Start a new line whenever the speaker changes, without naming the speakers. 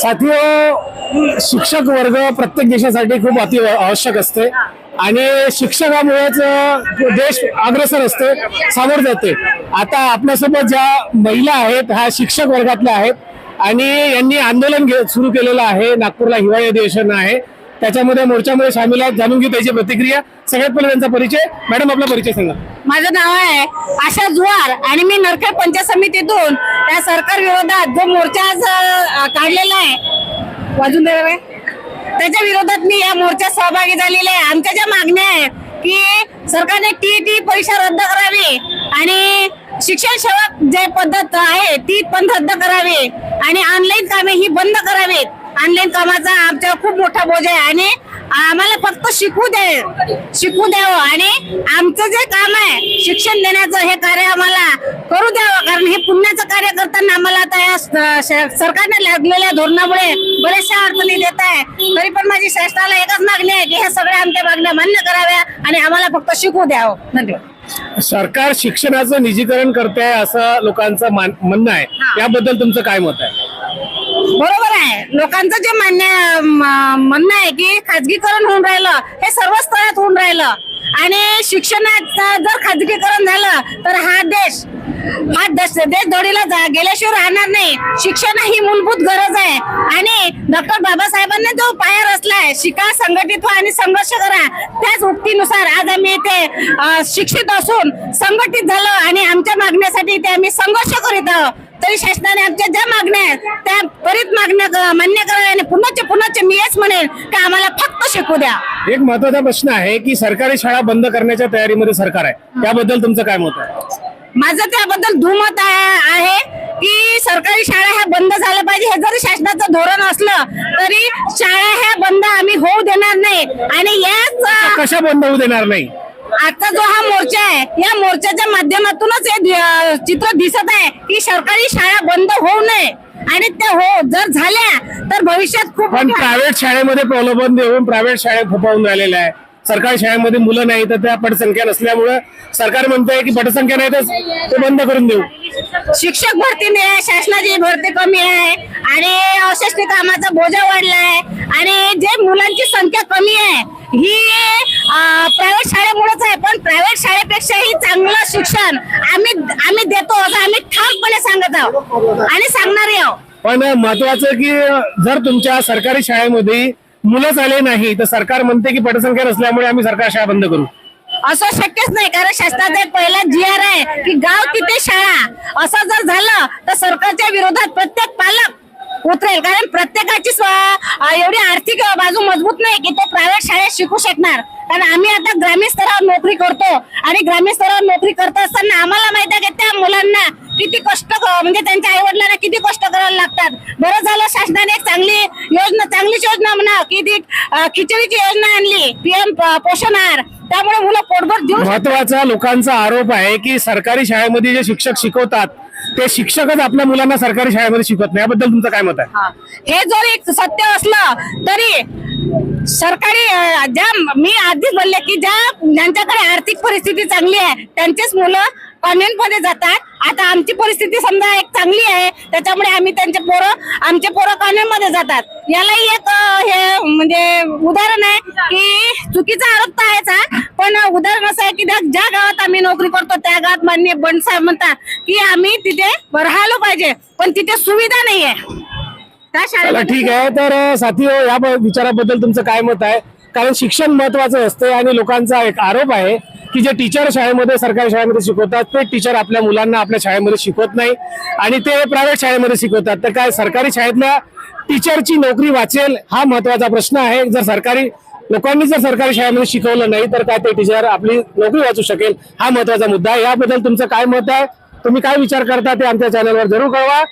साथियो, शिक्षक वर्ग प्रत्येक देशासाठी खूप अति आवश्यक असते आणि शिक्षकामुळेच देश अग्रेसर असते, सामोर जाते. आता आपल्यासोबत ज्या महिला आहेत ह्या शिक्षक वर्गातल्या आहेत आणि यांनी आंदोलन सुरू केलेलं आहे. नागपूरला हिवाळी अधिवेशन आहे, त्याच्यामध्ये मोर्चामध्ये सामील आहेत. जाणून घेऊ त्याची प्रतिक्रिया. सगळ्यात पहिले त्यांचा परिचय. मॅडम, आपला परिचय सांगा.
माझं नाव आहे आशा जुवार आणि मी नरखेड पंचायत समितीतून त्या सरकार विरोधात जो मोर्चा आज काढलेला आहे, वाजून दे रे, त्याच्या विरोधात मी या मोर्चात सहभागी झालेले आहे. आमच्या ज्या मागण्या आहेत की सरकारने टीईटी परीक्षा रद्द करावी आणि शिक्षण सेवक जे पद्धत आहे ती पण रद्द करावी आणि ऑनलाईन कामे ही बंद करावीत. ऑनलाईन कामाचा आमच्यावर खूप मोठा बोज आहे आणि आम्हाला फक्त शिकू द्यावं आणि आमचं जे काम आहे शिक्षण देण्याचं हे कार्य आम्हाला करू द्यावं. कारण हे पुण्याचं कार्य करताना आम्हाला आता या सरकारने लागलेल्या धोरणामुळे बऱ्याचशा अडचणी देत आहे. तरी पण माझी शासनाला एकच मागणी आहे की हे सगळ्या आमच्या मागण्या मान्य कराव्या आणि आम्हाला फक्त शिकू द्यावं. धन्यवाद.
सरकार शिक्षणाचं निजीकरण करते असं लोकांचं म्हणणं आहे, याबद्दल तुमचं काय मत आहे?
बरोबर आहे. लोकांचं जे म्हणणं आहे की खाजगीकरण होऊन राहिलं, हे सर्व स्तरात होऊन राहिलं आणि शिक्षणाचं जर खाजगीकरण झालं तर हा देश दडीला गेल्याशिवाय राहणार नाही. शिक्षण ही मूलभूत गरज आहे आणि डॉक्टर बाबासाहेबांनी जो पाया रचलाय, शिका, संघटित व्हा आणि संघर्ष करा, त्याच उक्तीनुसार आज आम्ही इथे शिक्षित असून संघटित झालो आणि आमच्या मागण्यासाठी इथे आम्ही संघर्ष करीत आहोत. तरी शासनाने आमच्या ज्या मागण्या आहेत त्या त्वरित मागण्या मान्य कराव्या आणि पुन्हा मी हेच म्हणेन की आम्हाला फक्त शिकू द्या.
एक महत्वाचा प्रश्न आहे की सरकारी शाळा बंद करण्याच्या तयारीमध्ये सरकार आहे, त्याबद्दल तुमचं काय मत आहे?
माझं त्याबद्दल दुमत आहे की सरकारी शाळा ह्या बंद झाल्या पाहिजे. हे जरी शासनाचं धोरण असलं तरी शाळा ह्या बंद आम्ही होऊ देणार नाही आणि याच
कशा बंद होऊ देणार नाही?
आता जो हा मोर्चा आहे या मोर्चाच्या माध्यमातूनच हे चित्र दिसत आहे की सरकारी शाळा बंद होऊ नये आणि त्या जर झाल्या तर भविष्यात खूप.
पण प्रायव्हेट शाळेमध्ये प्रलोभन देऊन प्रायव्हेट शाळेत फोपावून राहिलेल्या आहे. सरकारी शाळेमध्ये मुलं नाही तर त्या पटसंख्या नसल्यामुळे सरकार म्हणतंय की पटसंख्या नाही तर ते बंद करून देऊ.
शिक्षक भरती नाही, शासनाची भरती कमी आहे आणि अशस्त्र कामाचा बोजा वाढलाय आणि जे मुलांची संख्या कमी आहे ही प्रायव्हेट शाळेमुळेच आहे. पण प्रायव्हेट शाळेपेक्षाही चांगलं शिक्षण आम्ही देतो असं आम्ही ठामपणे सांगत आहोत आणि सांगणारे आहोत.
पण महत्वाचं की जर तुमच्या सरकारी शाळेमध्ये मुलंच आले नाही तर सरकार म्हणते की पटसंख्या नसल्यामुळे आम्ही सरकारी शाळा बंद करू.
असं शक्यच नाही, कारण शासनाचा एक पहिला GR आहे की गाव तिथे शाळा. असं जर झालं तर सरकारच्या विरोधात प्रत्येक पालक उतरेल, कारण प्रत्येकाची एवढी आर्थिक बाजू मजबूत नाही की तो प्रायव्हेट शाळेत शिकू शकणार. कारण आम्ही आता ग्रामीण स्तरावर नोकरी करतो आणि ग्रामीण स्तरावर नोकरी करत असताना आम्हाला माहित आहे की त्या मुलांना किती कष्ट म्हणजे त्यांच्या आई वडिलांना किती कष्ट करायला लागतात. बरं झालं शासनाने एक चांगलीच योजना म्हणा की ती खिचडीची योजना आणली, PM पोषण आहार, त्यामुळे मुलं पोटभर जेवू.
महत्वाचा लोकांचा आरोप आहे की सरकारी शाळेमध्ये जे शिक्षक शिकवतात ते शिक्षकच आपल्या मुलांना सरकारी शाळेमध्ये शिकवत नाही, याबद्दल तुमचं काय मत आहे?
हे जरी सत्य असलं तरी सरकारी मी आधीच बोलले की ज्यांच्याकडे आर्थिक परिस्थिती चांगली आहे त्यांचेच मुलं कॉन्व्हेंट मध्ये जातात. आता आमची परिस्थिती समजा एक चांगली आहे, त्याच्यामुळे आमचे पोरं कॉन्व्हेंट मध्ये जातात. यालाही एक हे म्हणजे उदाहरण आहे की चुकीचा आरोप तर आहेच, पण उदाहरण असं आहे की ज्या गावात आम्ही नोकरी करतो त्या गावात माननीय बंड साहेब म्हणतात की आम्ही तिथे राहायला पाहिजे, पण तिथे सुविधा नाहीये त्या शाळेला.
ठीक आहे. तर साथियो, या विचाराबद्दल तुमचं काय मत आहे? कारण शिक्षण महत्वाचं असते आणि लोकांचा एक आरोप आहे की जे टीचर शाळेमध्ये सरकारी शाळेमध्ये शिकवतात ते टीचर आपल्या मुलांना आपल्या शाळेमध्ये शिकवत नाही आणि ते प्रायव्हेट शाळेमध्ये शिकवतात. तर काय सरकारी शाळेतल्या टीचरची नोकरी वाचेल हा महत्वाचा प्रश्न आहे. जर लोकांनी जर सरकारी शाळेमध्ये शिकवलं नाही तर काय ते टीचर आपली नोकरी वाचू शकेल हा महत्वाचा मुद्दा आहे. याबद्दल तुमचं काय मत आहे? तुम्ही काय विचार करता ते आमच्या चॅनलवर जरूर कळवा.